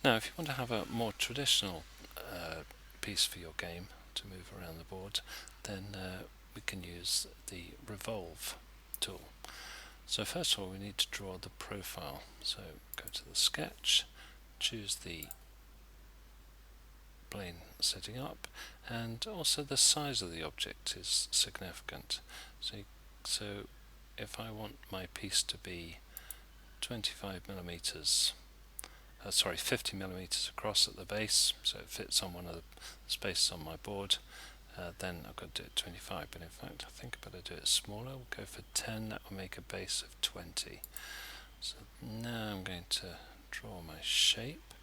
Now if you want to have a more traditional piece for your game to move around the board, then we can use the revolve tool. So first of all we need to draw the profile. So go to the sketch, choose the plane setting up, and also the size of the object is significant. So if I want my piece to be 25 millimeters, 50 millimeters across at the base, so it fits on one of the spaces on my board, then I've got to do it 25, but in fact I think I better do it smaller. We'll go for 10, that will make a base of 20. So now I'm going to draw my shape.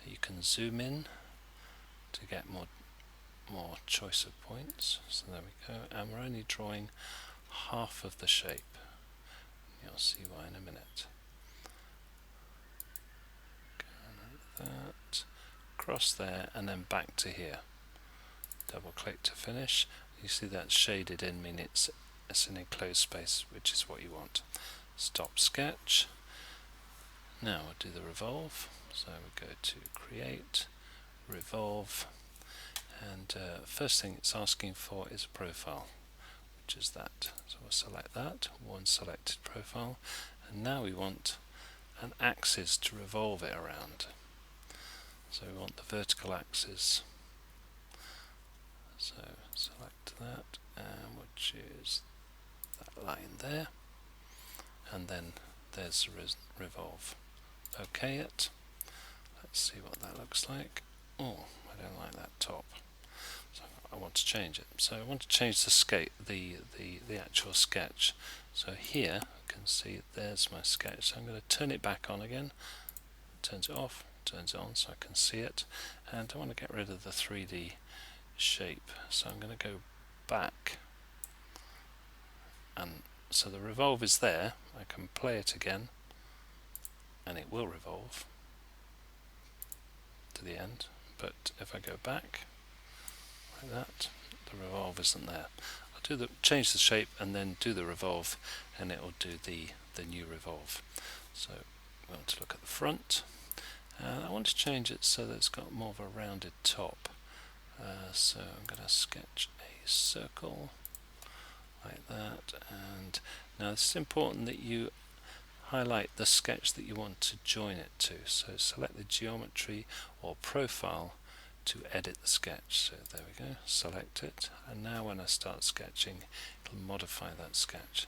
You can zoom in to get more choice of points. So there we go, and we're only drawing half of the shape. You'll see why in a minute. Go like that, across there, and then back to here. Double click to finish. You see that shaded in, mean it's an enclosed space, which is what you want. Stop sketch. Now we'll do the revolve. So we go to create, revolve, and first thing it's asking for is a profile, which is that. So we'll select that, one selected profile, and now we want an axis to revolve it around. So we want the vertical axis. So select that, and we'll choose that line there, and then there's the revolve. OK it. Let's see what that looks like. Oh, I don't like that top, so I want to change it. So I want to change the actual sketch. So here you can see there's my sketch. So I'm going to turn it back on again. Turns it off, turns it on so I can see it, and I want to get rid of the 3D shape. So I'm going to go back, and so the revolve is there. I can play it again and it will revolve to the end, but if I go back like that, the revolve isn't there. I'll change the shape and then do the revolve, and it will do the new revolve. So we want to look at the front, and I want to change it so that it's got more of a rounded top. So I'm going to sketch a circle like that, and now it's important that you highlight the sketch that you want to join it to. So select the geometry or profile to edit the sketch. So there we go, select it, and now when I start sketching it'll modify that sketch.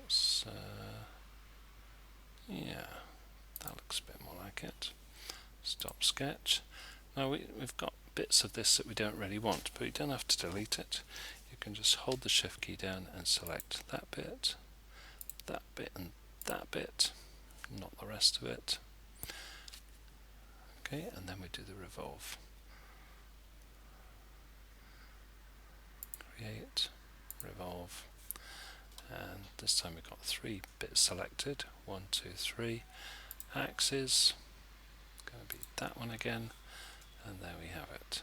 So yeah, that looks a bit more like it. Stop sketch. Now we've got bits of this that we don't really want, but you don't have to delete it. You can just hold the shift key down and select that bit, and that bit, not the rest of it. Okay, and then we do the revolve. Create, revolve, and this time we've got 3 bits selected. 1, 2, 3. Axis, going to be that one again, and there we have it.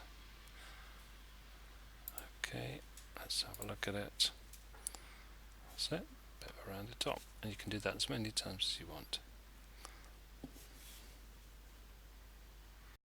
Okay, let's have a look at it. That's it, bit of a rounded top, and you can do that as many times as you want.